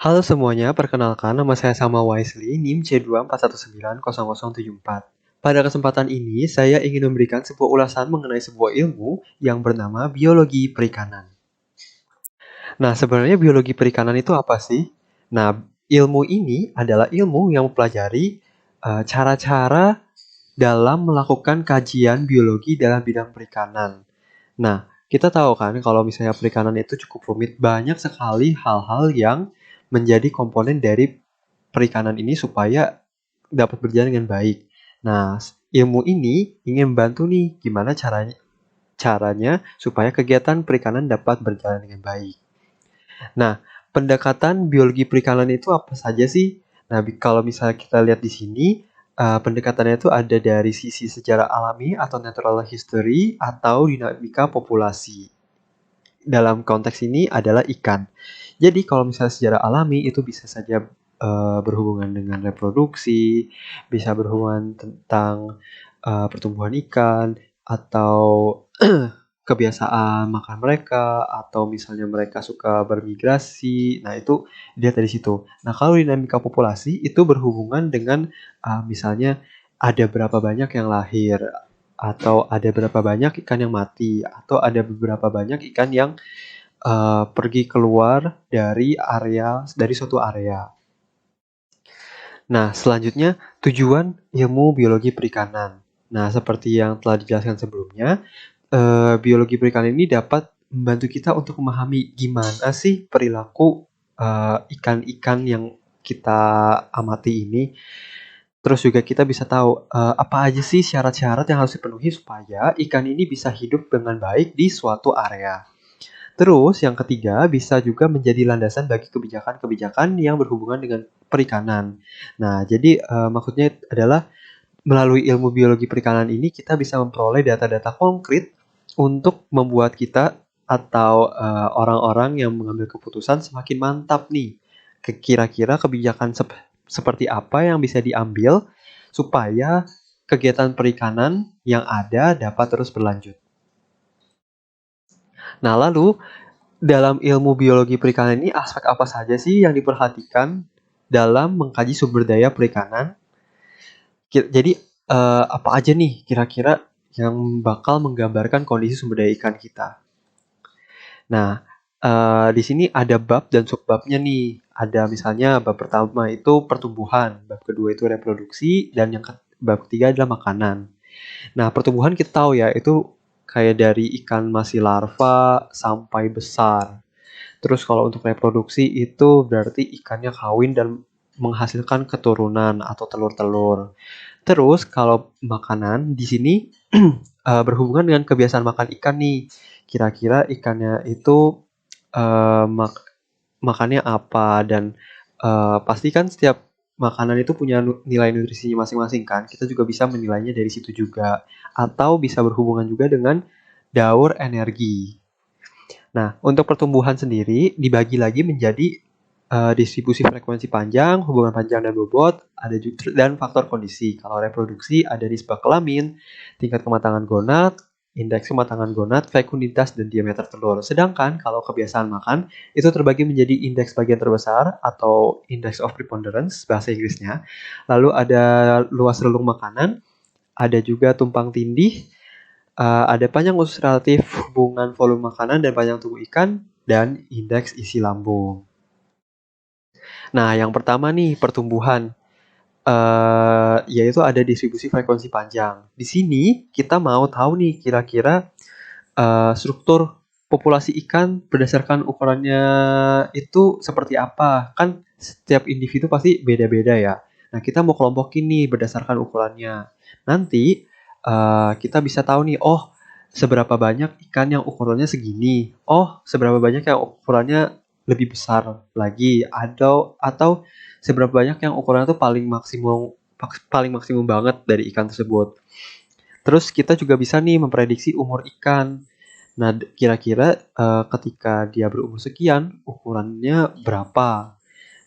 Halo semuanya, perkenalkan nama saya Sama Wisely, NIM C241900074. Pada kesempatan ini, saya ingin memberikan sebuah ulasan mengenai sebuah ilmu yang bernama biologi perikanan. Nah, sebenarnya biologi perikanan itu apa sih? Nah, ilmu ini adalah ilmu yang mempelajari cara-cara dalam melakukan kajian biologi dalam bidang perikanan. Nah, kita tahu kan kalau misalnya perikanan itu cukup rumit, banyak sekali hal-hal yang menjadi komponen dari perikanan ini supaya dapat berjalan dengan baik. Nah, ilmu ini ingin membantu nih gimana caranya caranya supaya kegiatan perikanan dapat berjalan dengan baik. Nah, pendekatan biologi perikanan itu apa saja sih? Nah, kalau misalnya kita lihat di sini, pendekatannya itu ada dari sisi sejarah alami atau natural history atau dinamika populasi. Dalam konteks ini adalah ikan. Jadi kalau misalnya sejarah alami itu bisa saja berhubungan dengan reproduksi, bisa berhubungan tentang pertumbuhan ikan atau kebiasaan makan mereka atau misalnya mereka suka bermigrasi. Nah, itu dilihat dari situ. Nah, kalau dinamika populasi itu berhubungan dengan misalnya ada berapa banyak yang lahir atau ada berapa banyak ikan yang mati atau ada beberapa banyak ikan yang pergi keluar dari suatu area. Nah, selanjutnya tujuan ilmu biologi perikanan. Nah, seperti yang telah dijelaskan sebelumnya, biologi perikanan ini dapat membantu kita untuk memahami gimana sih perilaku ikan-ikan yang kita amati ini. Terus juga kita bisa tahu apa aja sih syarat-syarat yang harus dipenuhi supaya ikan ini bisa hidup dengan baik di suatu area. Terus yang ketiga bisa juga menjadi landasan bagi kebijakan-kebijakan yang berhubungan dengan perikanan. Nah, jadi maksudnya adalah melalui ilmu biologi perikanan ini kita bisa memperoleh data-data konkret untuk membuat kita atau orang-orang yang mengambil keputusan semakin mantap nih. Kira-kira kebijakan seperti apa yang bisa diambil supaya kegiatan perikanan yang ada dapat terus berlanjut. Nah, lalu dalam ilmu biologi perikanan ini aspek apa saja sih yang diperhatikan dalam mengkaji sumber daya perikanan? Jadi apa aja nih kira-kira yang bakal menggambarkan kondisi sumber daya ikan kita? Nah, di sini ada bab dan subbabnya nih. Ada misalnya bab pertama itu pertumbuhan, bab kedua itu reproduksi, dan bab ketiga adalah makanan. Nah, pertumbuhan kita tahu ya, itu kayak dari ikan masih larva sampai besar. Terus kalau untuk reproduksi itu berarti ikannya kawin dan menghasilkan keturunan atau telur-telur. Terus kalau makanan di sini berhubungan dengan kebiasaan makan ikan nih. Kira-kira ikannya itu makannya apa dan pastikan setiap makanan itu punya nilai nutrisinya masing-masing kan. Kita juga bisa menilainya dari situ juga. Atau bisa berhubungan juga dengan daur energi. Nah, untuk pertumbuhan sendiri dibagi lagi menjadi distribusi frekuensi panjang, hubungan panjang dan bobot, ada juga dan faktor kondisi. Kalau reproduksi ada nisbah kelamin, tingkat kematangan gonad, indeks kematangan gonad, fekunditas dan diameter telur. Sedangkan kalau kebiasaan makan itu terbagi menjadi indeks bagian terbesar atau index of preponderance bahasa Inggrisnya. Lalu ada luas relung makanan, ada juga tumpang tindih, ada panjang usus relatif, hubungan volume makanan dan panjang tubuh ikan, dan indeks isi lambung. Nah, yang pertama nih, pertumbuhan. Yaitu ada distribusi frekuensi panjang. Di sini kita mau tahu nih kira-kira struktur populasi ikan berdasarkan ukurannya itu seperti apa. Kan setiap individu pasti beda-beda ya. Nah, kita mau kelompokin nih berdasarkan ukurannya. Nanti kita bisa tahu nih, oh seberapa banyak ikan yang ukurannya segini. Oh, seberapa banyak yang ukurannya lebih besar lagi. Atau seberapa banyak yang ukurannya tuh paling maksimum banget dari ikan tersebut. Terus kita juga bisa nih memprediksi umur ikan. Nah, kira-kira ketika dia berumur sekian, ukurannya berapa?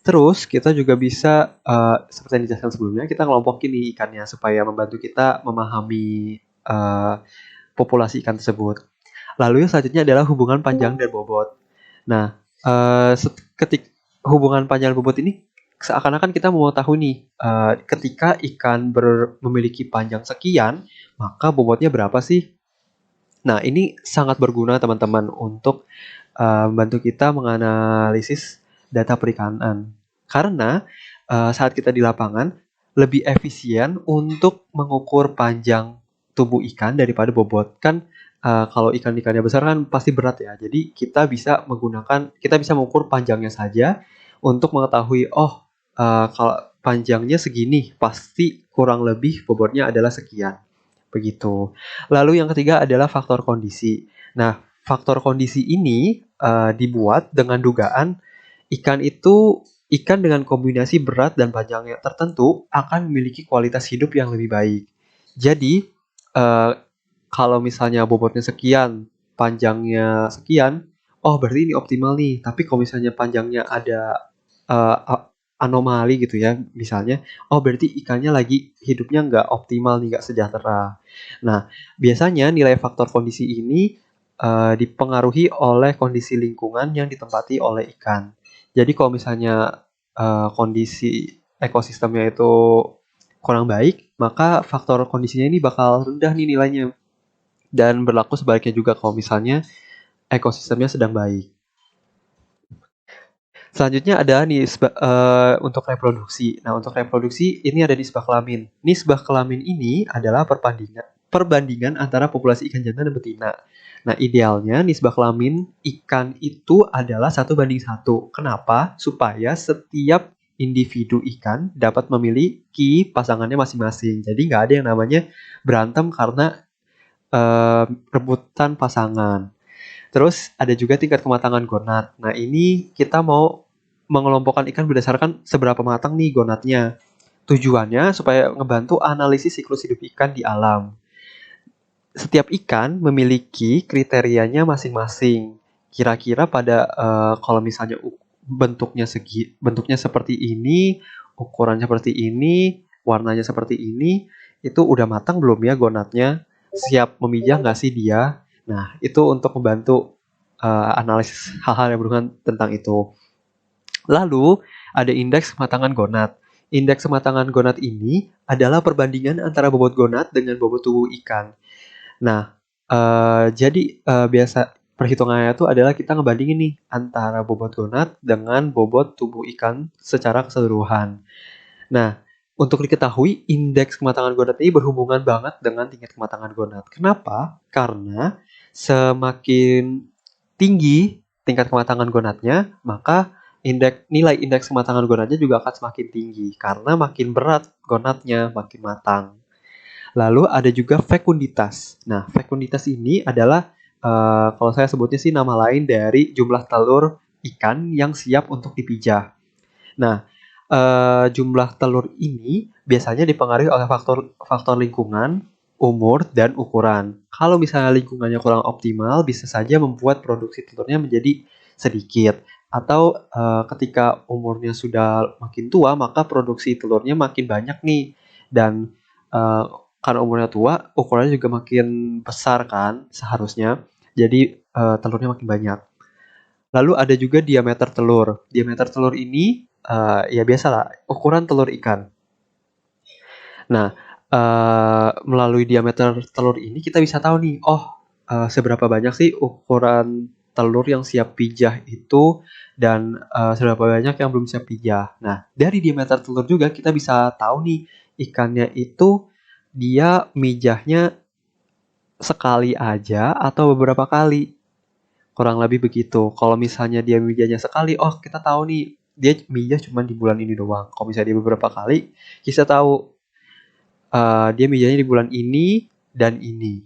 Terus kita juga bisa seperti yang dijelaskan sebelumnya, kita ngelompokin nih ikannya supaya membantu kita memahami populasi ikan tersebut. Lalu yang selanjutnya adalah hubungan panjang dan bobot. Nah, hubungan panjang bobot ini seakan-akan kita mau tahu nih, ketika ikan memiliki panjang sekian, maka bobotnya berapa sih? Nah, ini sangat berguna teman-teman untuk membantu kita menganalisis data perikanan. Karena saat kita di lapangan lebih efisien untuk mengukur panjang tubuh ikan daripada bobot. Kan kalau ikan-ikannya besar kan pasti berat ya. Jadi kita bisa mengukur panjangnya saja untuk mengetahui kalau panjangnya segini pasti kurang lebih bobotnya adalah sekian. Begitu. Lalu yang ketiga adalah faktor kondisi. Nah, faktor kondisi ini dibuat dengan dugaan ikan dengan kombinasi berat dan panjang yang tertentu akan memiliki kualitas hidup yang lebih baik. Jadi, uh, kalau misalnya bobotnya sekian, panjangnya sekian, oh berarti ini optimal nih. Tapi kalau misalnya panjangnya ada anomali gitu ya, misalnya, oh berarti ikannya lagi hidupnya nggak optimal nih, nggak sejahtera. Nah, biasanya nilai faktor kondisi ini dipengaruhi oleh kondisi lingkungan yang ditempati oleh ikan. Jadi kalau misalnya kondisi ekosistemnya itu kurang baik, maka faktor kondisinya ini bakal rendah nih nilainya. Dan berlaku sebaliknya juga kalau misalnya ekosistemnya sedang baik. Selanjutnya ada untuk reproduksi. Nah, untuk reproduksi ini ada nisbah kelamin. Nisbah kelamin ini adalah perbandingan antara populasi ikan jantan dan betina. Nah, idealnya nisbah kelamin ikan itu adalah 1:1. Kenapa? Supaya setiap individu ikan dapat memiliki pasangannya masing-masing. Jadi nggak ada yang namanya berantem karena rebutan pasangan. Terus ada juga tingkat kematangan gonad. Nah, ini kita mau mengelompokkan ikan berdasarkan seberapa matang nih gonadnya. Tujuannya supaya ngebantu analisis siklus hidup ikan di alam. Setiap ikan memiliki kriterianya masing-masing. Kira-kira pada kalau misalnya bentuknya seperti ini, ukuran seperti ini, warnanya seperti ini, itu udah matang belum ya gonadnya? Siap memijah nggak sih dia? Nah, itu untuk membantu analisis hal-hal yang berhubungan tentang itu. Lalu, ada indeks kematangan gonad. Indeks kematangan gonad ini adalah perbandingan antara bobot gonad dengan bobot tubuh ikan. Nah, jadi biasa perhitungannya itu adalah kita ngebandingin nih antara bobot gonad dengan bobot tubuh ikan secara keseluruhan. Nah, untuk diketahui indeks kematangan gonad ini berhubungan banget dengan tingkat kematangan gonad. Kenapa? Karena semakin tinggi tingkat kematangan gonadnya, maka nilai indeks kematangan gonadnya juga akan semakin tinggi karena makin berat gonadnya, makin matang. Lalu ada juga fekunditas. Nah, fekunditas ini adalah kalau saya sebutnya sih nama lain dari jumlah telur ikan yang siap untuk dipijah. Nah, jumlah telur ini biasanya dipengaruhi oleh faktor lingkungan, umur, dan ukuran. Kalau misalnya lingkungannya kurang optimal, bisa saja membuat produksi telurnya menjadi sedikit. Atau ketika umurnya sudah makin tua, maka produksi telurnya makin banyak nih. Dan karena umurnya tua, ukurannya juga makin besar kan seharusnya. Jadi telurnya makin banyak. Lalu ada juga diameter telur. Diameter telur ini ya biasalah ukuran telur ikan. Nah, melalui diameter telur ini kita bisa tahu nih, seberapa banyak sih ukuran telur yang siap pijah itu dan seberapa banyak yang belum siap pijah. Nah, dari diameter telur juga kita bisa tahu nih ikannya itu dia mijahnya sekali aja atau beberapa kali. Kurang lebih begitu. Kalau misalnya dia mijahnya sekali, kita tahu nih dia mijah cuma di bulan ini doang. Kalau misalnya dia beberapa kali, kita tahu dia mijahnya di bulan ini dan ini.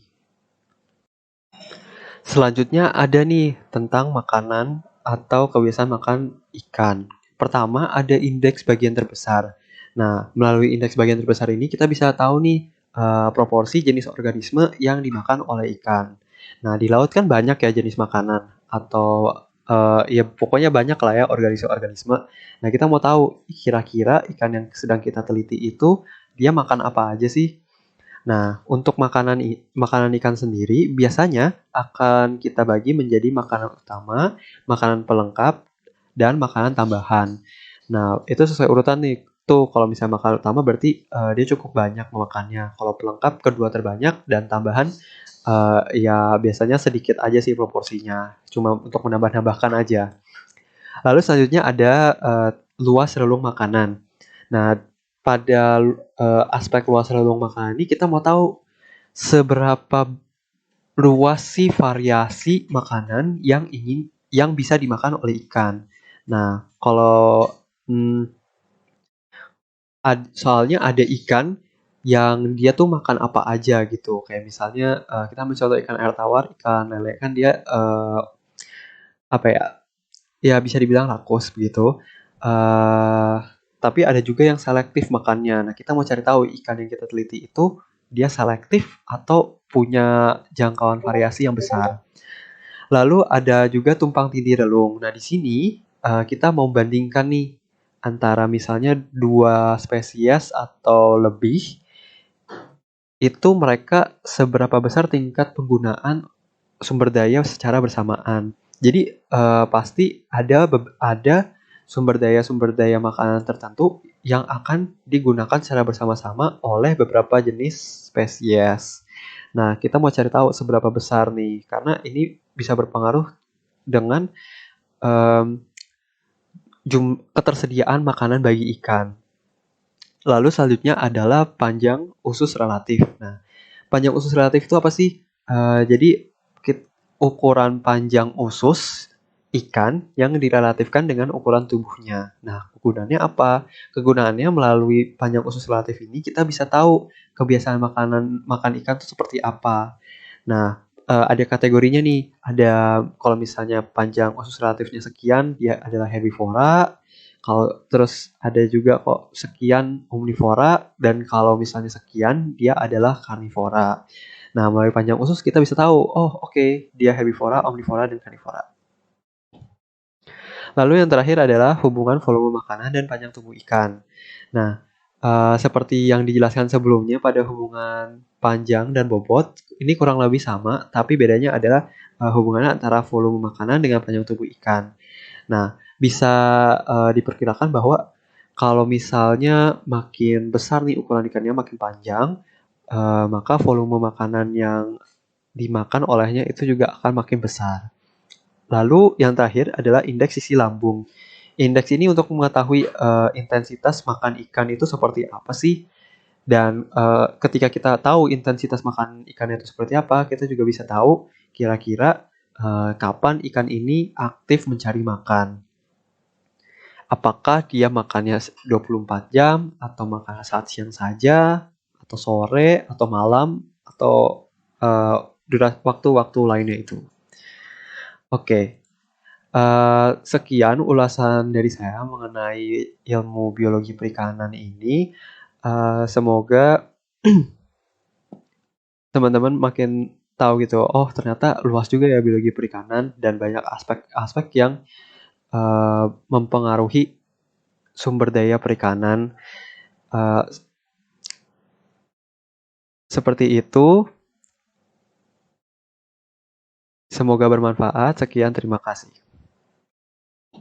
Selanjutnya ada nih tentang makanan atau kebiasaan makan ikan. Pertama ada indeks bagian terbesar. Nah, melalui indeks bagian terbesar ini kita bisa tahu nih proporsi jenis organisme yang dimakan oleh ikan. Nah, di laut kan banyak ya jenis makanan atau ya pokoknya banyak lah ya organisme-organisme. Nah, kita mau tahu kira-kira ikan yang sedang kita teliti itu dia makan apa aja sih? Nah, untuk makanan ikan sendiri biasanya akan kita bagi menjadi makanan utama, makanan pelengkap, dan makanan tambahan. Nah, itu sesuai urutan nih. Tuh, kalau misalnya makanan utama berarti dia cukup banyak memakannya. Kalau pelengkap kedua terbanyak dan tambahan ya biasanya sedikit aja sih proporsinya. Cuma untuk menambah-nambahkan aja. Lalu selanjutnya ada luas relung makanan. Nah, pada aspek luas relung makanan ini kita mau tahu seberapa luas sih variasi makanan yang bisa dimakan oleh ikan. Nah, kalau soalnya ada ikan yang dia tuh makan apa aja gitu. Kayak misalnya kita ambil contoh ikan air tawar, ikan lele kan dia apa ya? Ya bisa dibilang rakus begitu. Tapi ada juga yang selektif makannya. Nah, kita mau cari tahu ikan yang kita teliti itu dia selektif atau punya jangkauan variasi yang besar. Lalu ada juga tumpang tindih relung. Nah, di sini kita mau bandingkan nih antara misalnya dua spesies atau lebih, itu mereka seberapa besar tingkat penggunaan sumber daya secara bersamaan. Jadi pasti ada sumber daya makanan tertentu yang akan digunakan secara bersama-sama oleh beberapa jenis spesies. Nah, kita mau cari tahu seberapa besar nih, karena ini bisa berpengaruh dengan um, ketersediaan makanan bagi ikan. Lalu selanjutnya adalah panjang usus relatif. Nah, panjang usus relatif itu apa sih? Jadi ukuran panjang usus ikan yang direlatifkan dengan ukuran tubuhnya. Nah, kegunaannya apa? Kegunaannya melalui panjang usus relatif ini kita bisa tahu kebiasaan makan ikan itu seperti apa. Nah, ada kategorinya nih. Ada kalau misalnya panjang usus relatifnya sekian, dia adalah herbivora. Kalau terus ada juga kok sekian omnivora, dan kalau misalnya sekian dia adalah karnivora. Nah, melalui panjang usus kita bisa tahu, oh oke, dia herbivora, omnivora, dan karnivora. Lalu yang terakhir adalah hubungan volume makanan dan panjang tubuh ikan. Nah, seperti yang dijelaskan sebelumnya pada hubungan panjang dan bobot, ini kurang lebih sama, tapi bedanya adalah hubungannya antara volume makanan dengan panjang tubuh ikan. Nah, bisa diperkirakan bahwa kalau misalnya makin besar nih ukuran ikannya, makin panjang, maka volume makanan yang dimakan olehnya itu juga akan makin besar. Lalu yang terakhir adalah indeks sisi lambung. Indeks ini untuk mengetahui intensitas makan ikan itu seperti apa sih? Dan ketika kita tahu intensitas makan ikan itu seperti apa, kita juga bisa tahu kira-kira kapan ikan ini aktif mencari makan. Apakah dia makannya 24 jam, atau makan saat siang saja, atau sore, atau malam, atau waktu-waktu lainnya itu. Oke, sekian ulasan dari saya mengenai ilmu biologi perikanan ini. Semoga teman-teman makin tahu gitu, oh ternyata luas juga ya biologi perikanan dan banyak aspek-aspek yang mempengaruhi sumber daya perikanan. Seperti itu. Semoga bermanfaat. Sekian, terima kasih.